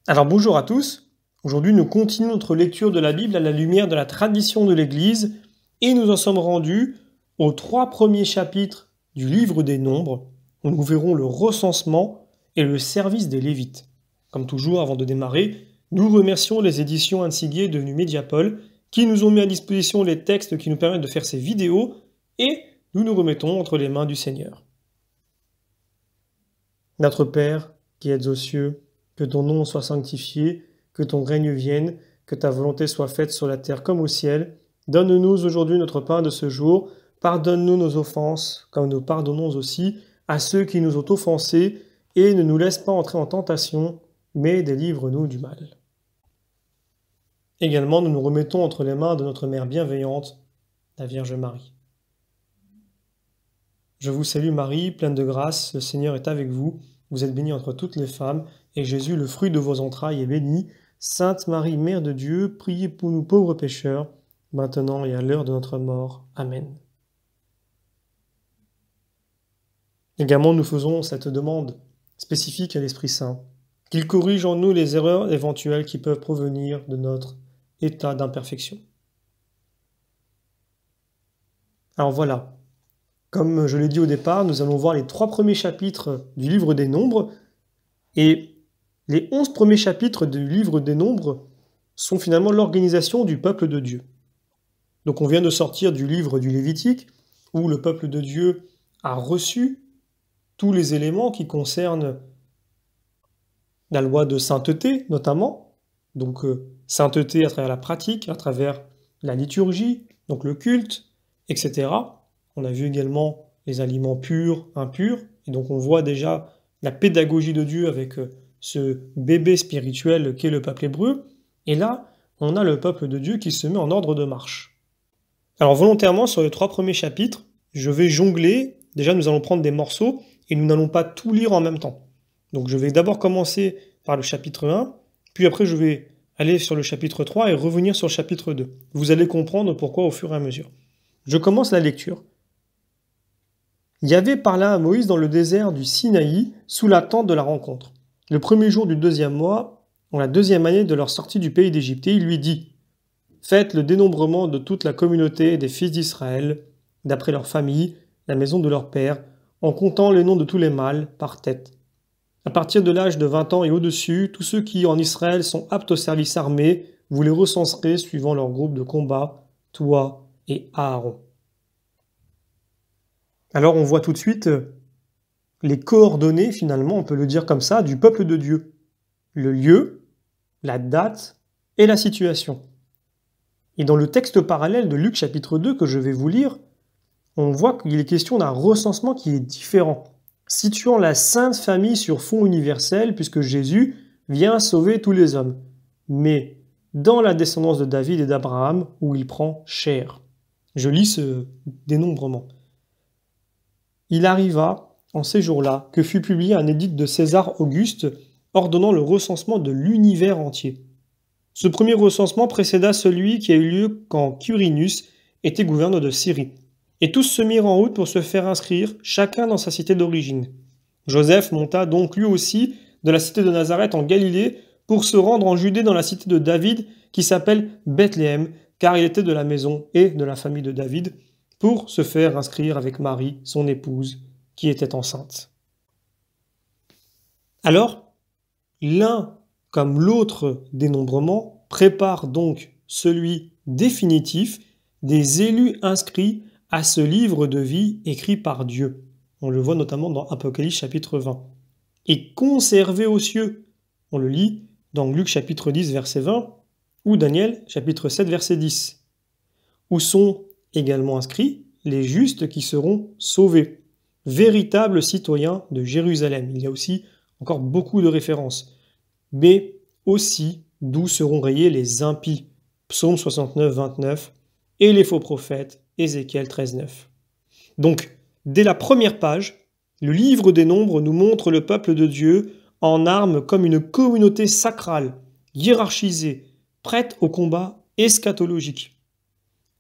Alors bonjour à tous, aujourd'hui nous continuons notre lecture de la Bible à la lumière de la tradition de l'Église et nous en sommes rendus aux 3 premiers chapitres du livre des Nombres où nous verrons le recensement et le service des Lévites. Comme toujours, avant de démarrer, nous remercions les éditions Ansiguier devenues Mediapol qui nous ont mis à disposition les textes qui nous permettent de faire ces vidéos et nous nous remettons entre les mains du Seigneur. Notre Père, qui êtes aux cieux, que ton nom soit sanctifié, que ton règne vienne, que ta volonté soit faite sur la terre comme au ciel. Donne-nous aujourd'hui notre pain de ce jour. Pardonne-nous nos offenses, comme nous pardonnons aussi à ceux qui nous ont offensés, et ne nous laisse pas entrer en tentation, mais délivre-nous du mal. Également, nous nous remettons entre les mains de notre Mère bienveillante, la Vierge Marie. Je vous salue Marie, pleine de grâce, le Seigneur est avec vous. Vous êtes bénie entre toutes les femmes, et Jésus, le fruit de vos entrailles, est béni. Sainte Marie, Mère de Dieu, priez pour nous pauvres pécheurs, maintenant et à l'heure de notre mort. Amen. Également, nous faisons cette demande spécifique à l'Esprit Saint, qu'il corrige en nous les erreurs éventuelles qui peuvent provenir de notre état d'imperfection. Alors voilà. Comme je l'ai dit au départ, nous allons voir les 3 premiers chapitres du livre des Nombres, et les 11 premiers chapitres du livre des Nombres sont finalement l'organisation du peuple de Dieu. Donc on vient de sortir du livre du Lévitique, où le peuple de Dieu a reçu tous les éléments qui concernent la loi de sainteté, notamment, donc sainteté à travers la pratique, à travers la liturgie, donc le culte, etc. On a vu également les aliments purs, impurs, et donc on voit déjà la pédagogie de Dieu avec ce bébé spirituel qu'est le peuple hébreu, et là, on a le peuple de Dieu qui se met en ordre de marche. Alors volontairement, sur les 3 premiers chapitres, je vais jongler, déjà nous allons prendre des morceaux, et nous n'allons pas tout lire en même temps. Donc je vais d'abord commencer par le chapitre 1, puis après je vais aller sur le chapitre 3 et revenir sur le chapitre 2. Vous allez comprendre pourquoi au fur et à mesure. Je commence la lecture. Yahvé parla à Moïse dans le désert du Sinaï, sous la tente de la rencontre. Le premier jour du 2e mois, en la 2e année de leur sortie du pays d'Égypte, il lui dit « Faites le dénombrement de toute la communauté des fils d'Israël, d'après leur famille, la maison de leur père, en comptant les noms de tous les mâles par tête. À partir de l'âge de 20 ans et au-dessus, tous ceux qui en Israël sont aptes au service armé, vous les recenserez suivant leur groupe de combat, toi et Aaron. » Alors on voit tout de suite les coordonnées, finalement, on peut le dire comme ça, du peuple de Dieu. Le lieu, la date et la situation. Et dans le texte parallèle de Luc chapitre 2 que je vais vous lire, on voit qu'il est question d'un recensement qui est différent, situant la Sainte Famille sur fond universel, puisque Jésus vient sauver tous les hommes, mais dans la descendance de David et d'Abraham, où il prend chair. Je lis ce dénombrement. Il arriva, en ces jours-là, que fut publié un édit de César Auguste ordonnant le recensement de l'univers entier. Ce premier recensement précéda celui qui a eu lieu quand Quirinus était gouverneur de Syrie. Et tous se mirent en route pour se faire inscrire, chacun dans sa cité d'origine. Joseph monta donc lui aussi de la cité de Nazareth en Galilée pour se rendre en Judée dans la cité de David qui s'appelle Bethléem, car il était de la maison et de la famille de David, pour se faire inscrire avec Marie, son épouse, qui était enceinte. Alors, l'un comme l'autre dénombrement prépare donc celui définitif des élus inscrits à ce livre de vie écrit par Dieu. On le voit notamment dans Apocalypse chapitre 20. Et conservé aux cieux. On le lit dans Luc chapitre 10 verset 20 ou Daniel chapitre 7 verset 10. Où sont également inscrits les justes qui seront sauvés, véritables citoyens de Jérusalem. Il y a aussi encore beaucoup de références. Mais aussi d'où seront rayés les impies, Psaume 69, 29, et les faux prophètes, Ézéchiel 13, 9. Donc, dès la première page, le livre des Nombres nous montre le peuple de Dieu en armes comme une communauté sacrale, hiérarchisée, prête au combat eschatologique.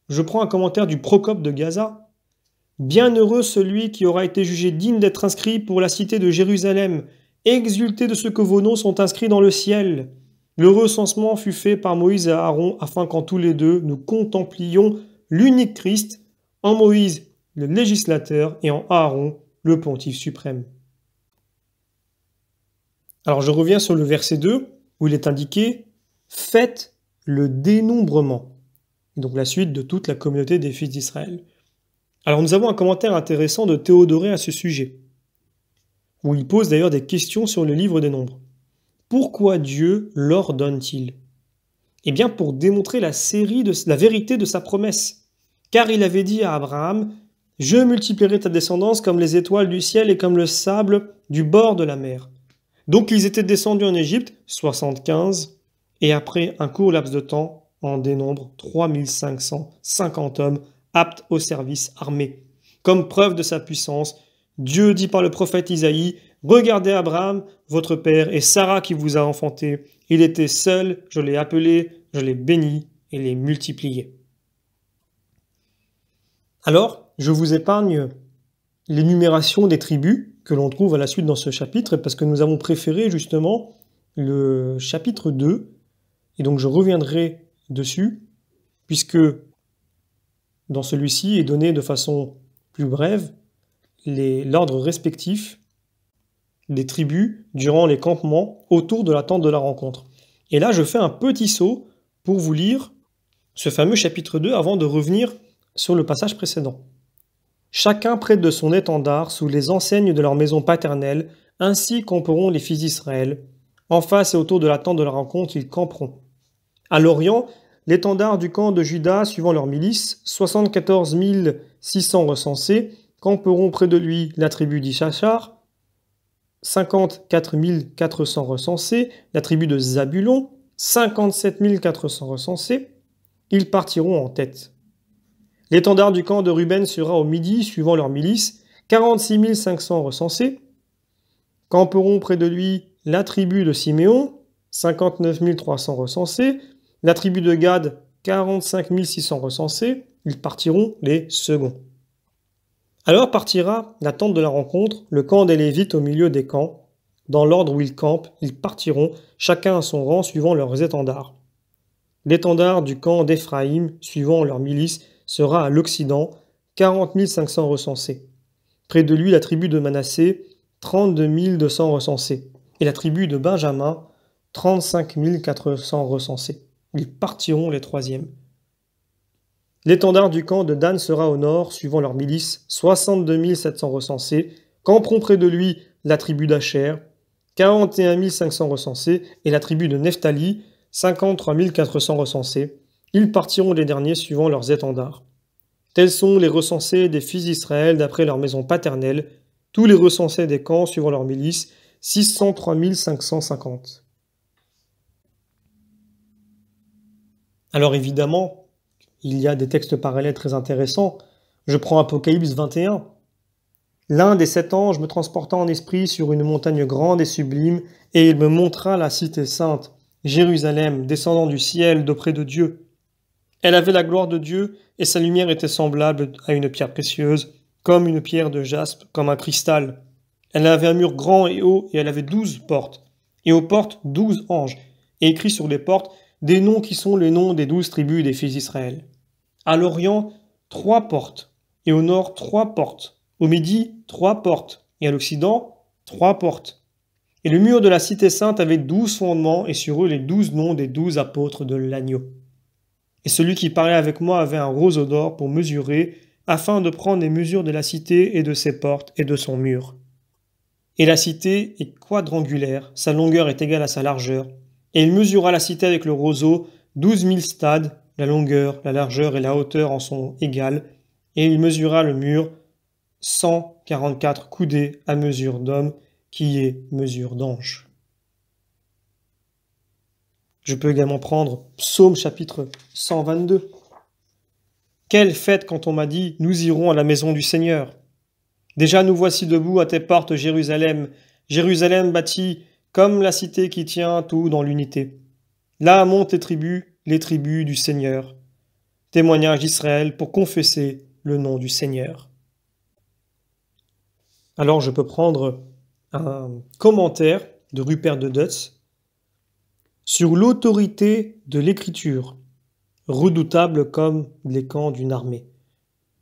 Je prends un commentaire du Procope de Gaza. « Bienheureux celui qui aura été jugé digne d'être inscrit pour la cité de Jérusalem, Exultez de ce que vos noms sont inscrits dans le ciel. Le recensement fut fait par Moïse et Aaron afin qu'en tous les deux nous contemplions l'unique Christ, en Moïse le législateur et en Aaron le pontife suprême. Alors je reviens sur le verset 2 où il est indiqué « Faites le dénombrement ». Donc la suite de toute la communauté des fils d'Israël. Alors nous avons un commentaire intéressant de Théodoré à ce sujet, où il pose d'ailleurs des questions sur le livre des Nombres. Pourquoi Dieu l'ordonne-t-il? Eh bien pour démontrer la vérité de sa promesse. Car il avait dit à Abraham « Je multiplierai ta descendance comme les étoiles du ciel et comme le sable du bord de la mer ». Donc ils étaient descendus en Égypte, 75, et après un court laps de temps, en dénombre 3550 hommes aptes au service armé. Comme preuve de sa puissance, Dieu dit par le prophète Isaïe, « Regardez Abraham, votre père, et Sarah qui vous a enfanté. Il était seul, je l'ai appelé, je l'ai béni et l'ai multiplié. » Alors, je vous épargne l'énumération des tribus que l'on trouve à la suite dans ce chapitre, parce que nous avons préféré justement le chapitre 2, et donc je reviendrai dessus, puisque dans celui-ci est donné de façon plus brève l'ordre respectif des tribus durant les campements autour de la tente de la rencontre. Et là, je fais un petit saut pour vous lire ce fameux chapitre 2 avant de revenir sur le passage précédent. Chacun près de son étendard sous les enseignes de leur maison paternelle, ainsi camperont les fils d'Israël. En face et autour de la tente de la rencontre, ils camperont. À l'Orient, l'étendard du camp de Juda, suivant leur milice, 74 600 recensés, camperont près de lui la tribu d'Issachar, 54 400 recensés, la tribu de Zabulon, 57 400 recensés, ils partiront en tête. L'étendard du camp de Ruben sera au midi, suivant leur milice, 46 500 recensés. Camperont près de lui la tribu de Siméon, 59 300 recensés. La tribu de Gad, 45 600 recensés. Ils partiront les seconds. Alors partira la tente de la rencontre, le camp des Lévites au milieu des camps. Dans l'ordre où ils campent, ils partiront, chacun à son rang, suivant leurs étendards. L'étendard du camp d'Éphraïm, suivant leur milice, sera à l'Occident, 40 500 recensés. Près de lui, la tribu de Manassé, 32 200 recensés. Et la tribu de Benjamin, 35 400 recensés. Ils partiront les troisièmes. L'étendard du camp de Dan sera au nord, suivant leur milice, 62 700 recensés. Camperont près de lui la tribu d'Acher, 41 500 recensés. Et la tribu de Nephtali, 53 400 recensés. Ils partiront les derniers suivant leurs étendards. Tels sont les recensés des fils d'Israël d'après leur maison paternelle, tous les recensés des camps suivant leur milice, 603 550. Alors évidemment, il y a des textes parallèles très intéressants. Je prends Apocalypse 21. L'un des 7 anges me transporta en esprit sur une montagne grande et sublime, et il me montra la cité sainte, Jérusalem, descendant du ciel d'auprès de Dieu. Elle avait la gloire de Dieu, et sa lumière était semblable à une pierre précieuse, comme une pierre de jaspe, comme un cristal. Elle avait un mur grand et haut, et elle avait 12 portes. Et aux portes, 12 anges, et écrits sur les portes, des noms qui sont les noms des 12 tribus des fils d'Israël. À l'Orient, 3 portes, et au nord, 3 portes. Au midi, 3 portes, et à l'Occident, 3 portes. Et le mur de la cité sainte avait 12 fondements, et sur eux les 12 noms des 12 apôtres de l'agneau. Et celui qui parlait avec moi avait un roseau d'or pour mesurer, afin de prendre les mesures de la cité et de ses portes et de son mur. Et la cité est quadrangulaire, sa longueur est égale à sa largeur. Et il mesura la cité avec le roseau, 12 000 stades, la longueur, la largeur et la hauteur en sont égales. Et il mesura le mur, 144 coudées à mesure d'homme, qui est mesure d'ange. Je peux également prendre Psaume chapitre 122. Quelle fête quand on m'a dit « Nous irons à la maison du Seigneur ». Déjà nous voici debout à tes portes, Jérusalem, Jérusalem bâtie comme la cité qui tient tout dans l'unité. Là montent tes tribus, les tribus du Seigneur. Témoignage d'Israël pour confesser le nom du Seigneur. Alors je peux prendre un commentaire de Rupert de Dutz sur l'autorité de l'écriture, redoutable comme les camps d'une armée.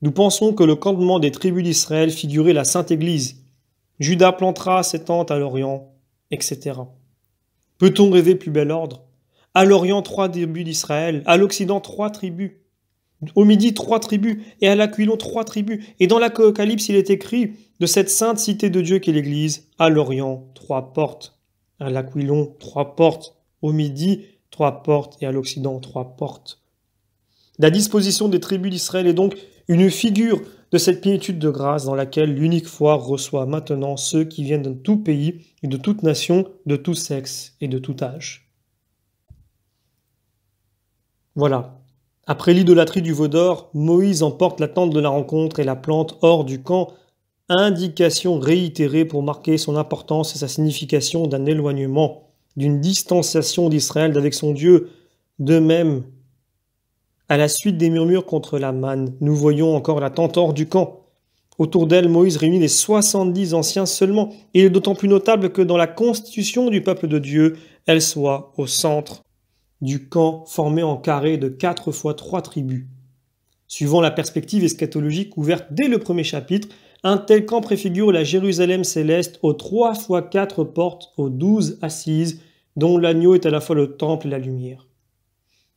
Nous pensons que le campement des tribus d'Israël figurait la Sainte Église. Juda plantera ses tentes à l'Orient, etc. Peut-on rêver plus bel ordre? À l'Orient, 3 tribus d'Israël, à l'Occident, 3 tribus, au Midi, 3 tribus, et à l'Aquilon, 3 tribus. Et dans l'Apocalypse, il est écrit de cette sainte cité de Dieu qu'est l'Église, à l'Orient, 3 portes, à l'Aquilon, 3 portes, au Midi, 3 portes, et à l'Occident, 3 portes. La disposition des tribus d'Israël est donc une figure de cette plénitude de grâce dans laquelle l'unique foi reçoit maintenant ceux qui viennent de tout pays et de toute nation, de tout sexe et de tout âge. Voilà. Après l'idolâtrie du veau d'or, Moïse emporte la tente de la rencontre et la plante hors du camp, indication réitérée pour marquer son importance et sa signification d'un éloignement, d'une distanciation d'Israël d'avec son Dieu. De même, à la suite des murmures contre la manne, nous voyons encore la tente hors du camp. Autour d'elle, Moïse réunit les 70 anciens seulement, et il est d'autant plus notable que dans la constitution du peuple de Dieu, elle soit au centre du camp formé en carré de 4 fois 3 tribus. Suivant la perspective eschatologique ouverte dès le premier chapitre, un tel camp préfigure la Jérusalem céleste aux 3 fois 4 portes, aux 12 assises, dont l'agneau est à la fois le temple et la lumière.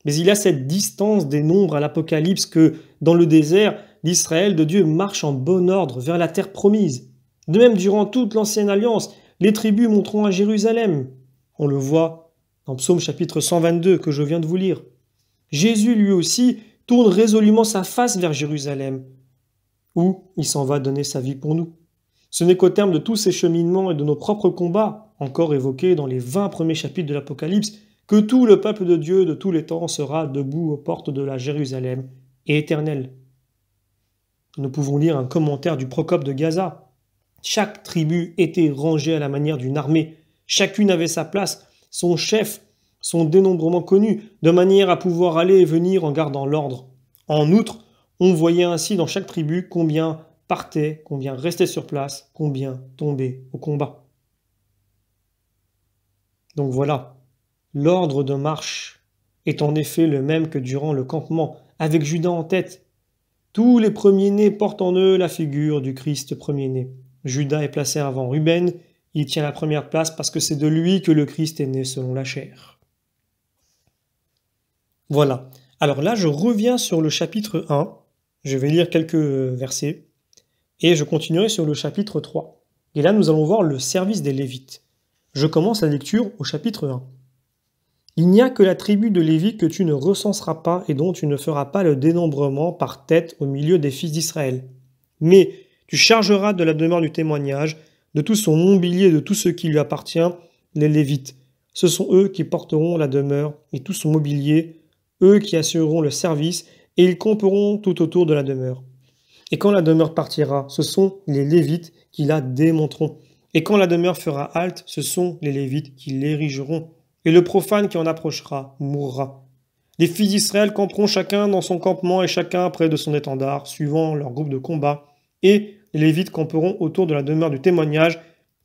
Mais il y a cette distance des nombres à l'Apocalypse que, dans le désert, l'Israël de Dieu marche en bon ordre vers la terre promise. De même, durant toute l'ancienne alliance, les tribus monteront à Jérusalem. On le voit dans Psaume chapitre 122 que je viens de vous lire. Jésus, lui aussi, tourne résolument sa face vers Jérusalem, où il s'en va donner sa vie pour nous. Ce n'est qu'au terme de tous ces cheminements et de nos propres combats, encore évoqués dans les 20 premiers chapitres de l'Apocalypse, que tout le peuple de Dieu de tous les temps sera debout aux portes de la Jérusalem et éternel. Nous pouvons lire un commentaire du Procope de Gaza. Chaque tribu était rangée à la manière d'une armée. Chacune avait sa place, son chef, son dénombrement connu, de manière à pouvoir aller et venir en gardant l'ordre. En outre, on voyait ainsi dans chaque tribu combien partaient, combien restaient sur place, combien tombaient au combat. Donc voilà. L'ordre de marche est en effet le même que durant le campement, avec Judas en tête. Tous les premiers-nés portent en eux la figure du Christ premier-né. Judas est placé avant Ruben, il tient la première place parce que c'est de lui que le Christ est né selon la chair. Voilà. Alors là, je reviens sur le chapitre 1, je vais lire quelques versets, et je continuerai sur le chapitre 3. Et là, nous allons voir le service des Lévites. Je commence la lecture au chapitre 1. Il n'y a que la tribu de Lévi que tu ne recenseras pas et dont tu ne feras pas le dénombrement par tête au milieu des fils d'Israël. Mais tu chargeras de la demeure du témoignage, de tout son mobilier et de tout ce qui lui appartient, les Lévites. Ce sont eux qui porteront la demeure et tout son mobilier, eux qui assureront le service, et ils camperont tout autour de la demeure. Et quand la demeure partira, ce sont les Lévites qui la démonteront. Et quand la demeure fera halte, ce sont les Lévites qui l'érigeront. Et le profane qui en approchera mourra. Les fils d'Israël camperont chacun dans son campement et chacun près de son étendard, suivant leur groupe de combat. Et les Lévites camperont autour de la demeure du témoignage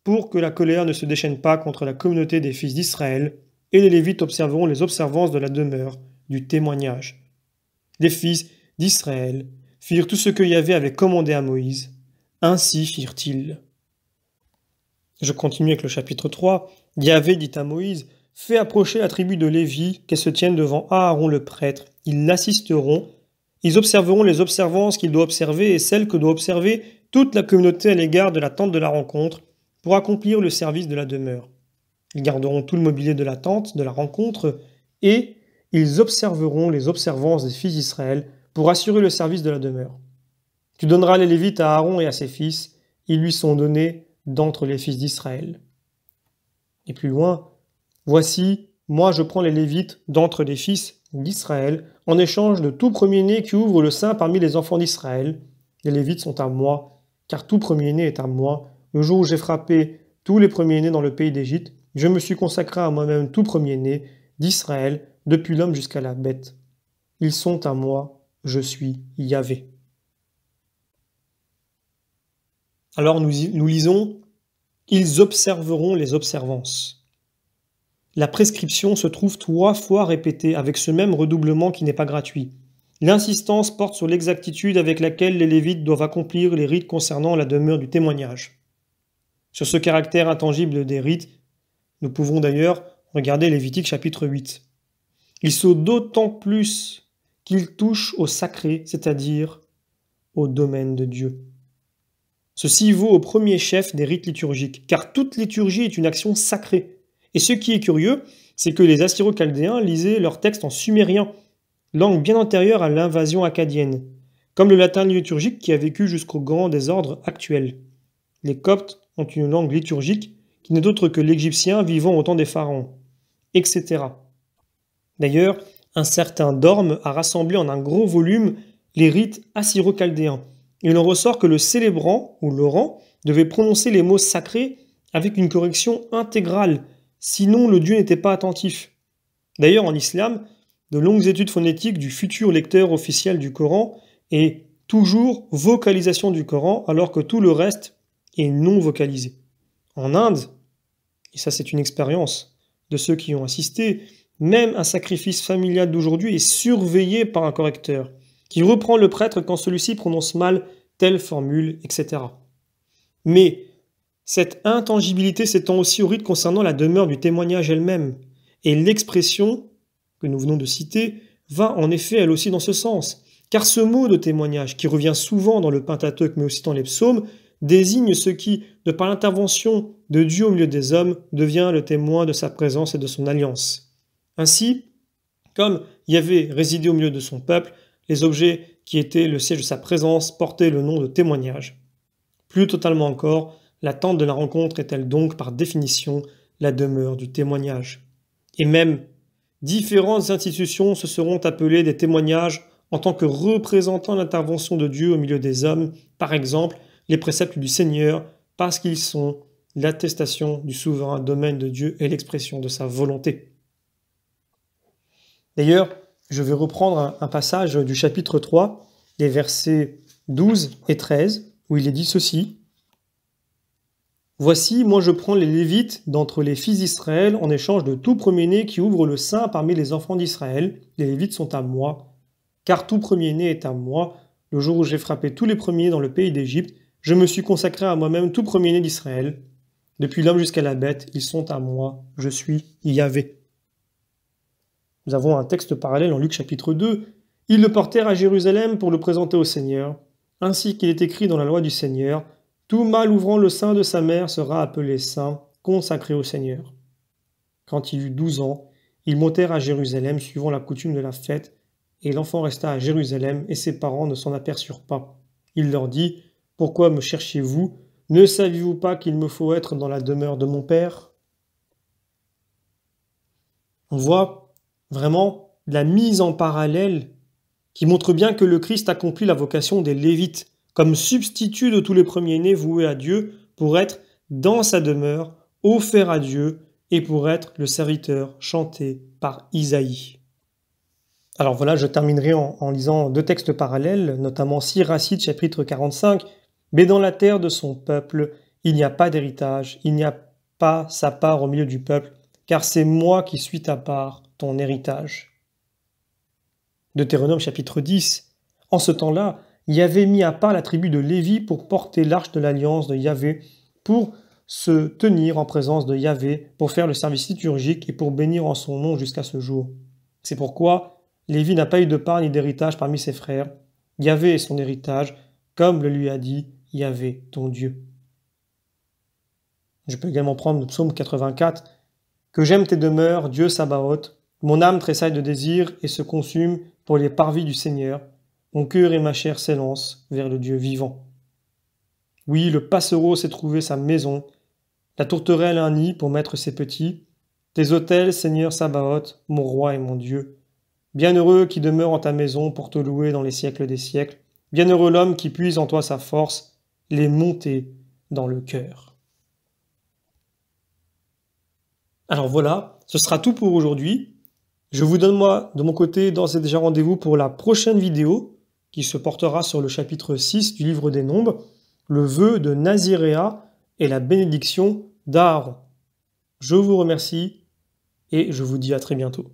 pour que la colère ne se déchaîne pas contre la communauté des fils d'Israël. Et les Lévites observeront les observances de la demeure du témoignage. Les fils d'Israël firent tout ce que Yahvé avait commandé à Moïse. Ainsi firent-ils. Je continue avec le chapitre 3. Yahvé dit à Moïse: fais approcher la tribu de Lévi, qu'elle se tienne devant Aaron le prêtre. Ils l'assisteront. Ils observeront les observances qu'il doit observer et celles que doit observer toute la communauté à l'égard de la tente de la rencontre pour accomplir le service de la demeure. Ils garderont tout le mobilier de la tente de la rencontre et ils observeront les observances des fils d'Israël pour assurer le service de la demeure. Tu donneras les Lévites à Aaron et à ses fils. Ils lui sont donnés d'entre les fils d'Israël. Et plus loin, voici, moi je prends les Lévites d'entre les fils d'Israël en échange de tout premier-né qui ouvre le sein parmi les enfants d'Israël. Les Lévites sont à moi, car tout premier-né est à moi. Le jour où j'ai frappé tous les premiers-nés dans le pays d'Égypte, je me suis consacré à moi-même tout premier-né d'Israël, depuis l'homme jusqu'à la bête. Ils sont à moi, je suis Yahvé. Alors nous lisons ils observeront les observances. La prescription se trouve 3 fois répétée avec ce même redoublement qui n'est pas gratuit. L'insistance porte sur l'exactitude avec laquelle les Lévites doivent accomplir les rites concernant la demeure du témoignage. Sur ce caractère intangible des rites, nous pouvons d'ailleurs regarder Lévitique chapitre 8. Il sont d'autant plus qu'ils touchent au sacré, c'est-à-dire au domaine de Dieu. Ceci vaut au premier chef des rites liturgiques, car toute liturgie est une action sacrée. Et ce qui est curieux, c'est que les Assyro-Chaldéens lisaient leurs textes en sumérien, langue bien antérieure à l'invasion akkadienne, comme le latin liturgique qui a vécu jusqu'au grand désordre actuel. Les Coptes ont une langue liturgique qui n'est autre que l'égyptien vivant au temps des pharaons, etc. D'ailleurs, un certain Dorme a rassemblé en un gros volume les rites assyro-chaldéens. Il en ressort que le célébrant, ou l'orant, devait prononcer les mots sacrés avec une correction intégrale, sinon le dieu n'était pas attentif. D'ailleurs, en islam, de longues études phonétiques du futur lecteur officiel du Coran et toujours vocalisation du Coran, alors que tout le reste est non vocalisé. En Inde, et ça c'est une expérience de ceux qui y ont assisté, même un sacrifice familial d'aujourd'hui est surveillé par un correcteur, qui reprend le prêtre quand celui-ci prononce mal telle formule, etc. Mais cette intangibilité s'étend aussi au rite concernant la demeure du témoignage elle-même, et l'expression que nous venons de citer va en effet elle aussi dans ce sens, car ce mot de témoignage, qui revient souvent dans le Pentateuque mais aussi dans les psaumes, désigne ce qui, de par l'intervention de Dieu au milieu des hommes, devient le témoin de sa présence et de son alliance. Ainsi, comme Yahvé résidait au milieu de son peuple, les objets qui étaient le siège de sa présence portaient le nom de témoignage. Plus totalement encore, la tente de la rencontre est-elle donc par définition la demeure du témoignage. Et même, différentes institutions se seront appelées des témoignages en tant que représentants l'intervention de Dieu au milieu des hommes, par exemple les préceptes du Seigneur, parce qu'ils sont l'attestation du souverain domaine de Dieu et l'expression de sa volonté. D'ailleurs, je vais reprendre un passage du chapitre 3, les versets 12 et 13, où il est dit ceci. « Voici, moi je prends les Lévites d'entre les fils d'Israël en échange de tout premier-né qui ouvre le sein parmi les enfants d'Israël. Les Lévites sont à moi, car tout premier-né est à moi. Le jour où j'ai frappé tous les premiers dans le pays d'Égypte, je me suis consacré à moi-même tout premier-né d'Israël. Depuis l'homme jusqu'à la bête, ils sont à moi. Je suis Yahvé. » Nous avons un texte parallèle en Luc chapitre 2. « Ils le portèrent à Jérusalem pour le présenter au Seigneur, ainsi qu'il est écrit dans la loi du Seigneur. Tout mâle ouvrant le sein de sa mère sera appelé saint, consacré au Seigneur. » Quand il eut 12 ans, ils montèrent à Jérusalem suivant la coutume de la fête, et l'enfant resta à Jérusalem, et ses parents ne s'en aperçurent pas. Il leur dit, « Pourquoi me cherchez-vous? Ne saviez-vous pas qu'il me faut être dans la demeure de mon Père ?» On voit vraiment la mise en parallèle qui montre bien que le Christ accomplit la vocation des Lévites, comme substitut de tous les premiers-nés voués à Dieu pour être dans sa demeure, offert à Dieu, et pour être le serviteur chanté par Isaïe. Alors voilà, je terminerai en lisant 2 textes parallèles, notamment Siracide, chapitre 45. « Mais dans la terre de son peuple, il n'y a pas d'héritage, il n'y a pas sa part au milieu du peuple, car c'est moi qui suis ta part, ton héritage. » Deutéronome chapitre 10. « En ce temps-là, Yahvé mis à part la tribu de Lévi pour porter l'arche de l'alliance de Yahvé, pour se tenir en présence de Yahvé, pour faire le service liturgique et pour bénir en son nom jusqu'à ce jour. C'est pourquoi Lévi n'a pas eu de part ni d'héritage parmi ses frères. Yahvé est son héritage, comme le lui a dit Yahvé, ton Dieu. » Je peux également prendre le psaume 84. « Que j'aime tes demeures, Dieu Sabaoth, mon âme tressaille de désir et se consume pour les parvis du Seigneur. Mon cœur et ma chair s'élancent vers le Dieu vivant. » Oui, le passereau s'est trouvé sa maison, la tourterelle un nid pour mettre ses petits. Tes autels, Seigneur Sabaoth, mon roi et mon Dieu. Bienheureux qui demeure en ta maison pour te louer dans les siècles des siècles. Bienheureux l'homme qui puise en toi sa force, les montées dans le cœur. Alors voilà, ce sera tout pour aujourd'hui. Je vous donne moi, de mon côté, d'ores et déjà rendez-vous pour la prochaine vidéo qui se portera sur le chapitre 6 du livre des Nombres, le vœu de Naziréa et la bénédiction d'Aaron. Je vous remercie et je vous dis à très bientôt.